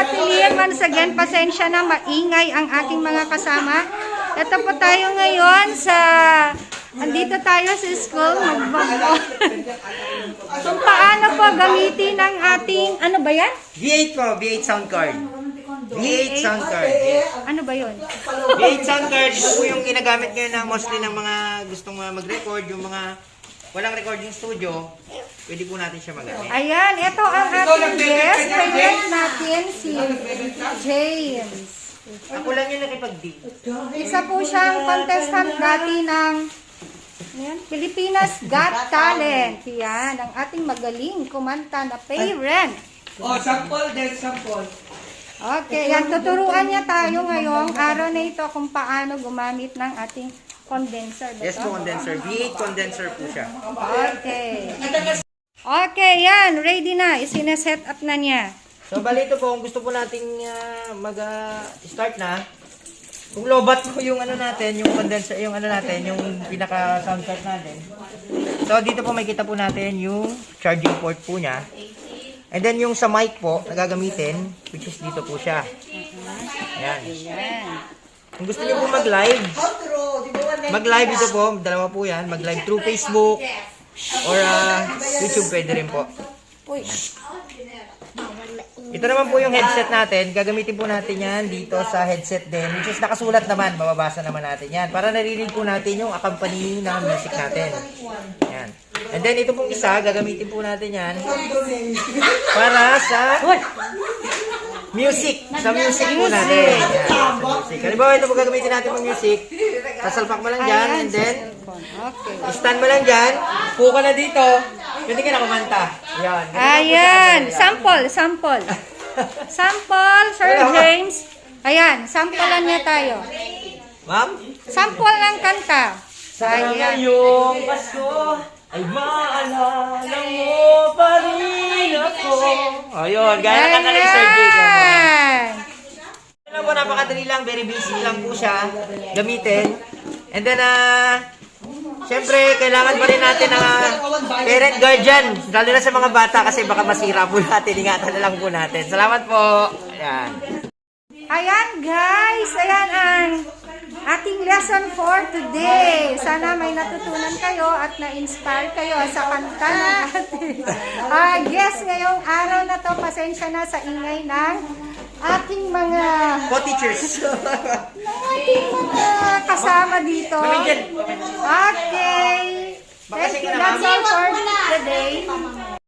Ate Lian, once again, pasensya na, maingay ang aking mga kasama. Ito po tayo ngayon sa, andito tayo sa school, kung paano po gamitin ang ating, ano ba yan? V8 po, V8 sound card. V8 sound card. Yes. Ano ba yun? V8 sound card, ito po yung ginagamit ngayon na mostly ng mga gustong mag-record, yung mga walang recording studio, pwede po natin siya magamit. Ayan, ito ang ating guest. Present natin si James. Ako lang yung nakipag-deal. Isa po siyang contestant dati ng ayan, Pilipinas Got Talent. Yan, ang ating magaling kumanta na parent. Oh, sample din, sample. Okay, yan, tuturuan niya tayo ngayong araw na ito kung paano gumamit ng ating condenser. Ba Yes to? po, condenser. V8 condenser po siya. Okay. Okay, yan, ready na. Isineset up na niya. So, bali ito po, kung gusto po nating mag-start na, kung lobat po yung ano natin, yung condenser, yung ano natin, yung pinaka sound card natin. So, dito po makikita po natin yung charging port po niya. And then yung sa mic po, na gagamitin, which is dito po siya. Ayan. Yan. Kung gusto niyo po mag-live ito po, dalawa po yan, mag-live through Facebook or YouTube pwede rin po. Uy. Ito naman po yung headset natin. Gagamitin po natin yan dito sa headset din. Which is nakasulat naman. Mababasa naman natin yan. Para narinig po natin yung accompanying na music natin. Yan. And then ito pong isa, gagamitin po natin yan para sa music. Sa music po natin. Yan. Sa music. Halimbawa, ito po gagamitin natin pang music. Sasalpak mo lang dyan. And then, Okay. stand mo lang dyan. Puko ka na dito. Pwede ka na kumanta. Yan. Ayan, sample, sample. Sample, Sir James. Ayan, sampulan niya tayo. Ma'am? Sample ng kanta. Sana Ayan. ngayong Pasko ay maalala mo pa rin ako. Ayun, gaya ka na rin, Sir Jake. Ayan. Alam po, napakadali lang, very basic lang po siya gamitin. And then, syempre, kailangan pa rin natin ng parent guardian, lalo na sa mga bata kasi baka masira po natin. Ingatan na lang po natin. Salamat po. Ayan. Ayan guys, ayan ang ating lesson for today. Sana may natutunan kayo at na-inspire kayo sa kanta natin. Yes, ngayong araw na to, pasensya na sa ingay ng ating mga Co-teachers. ating mga kasama dito. Okay. Thank you. That's all for today.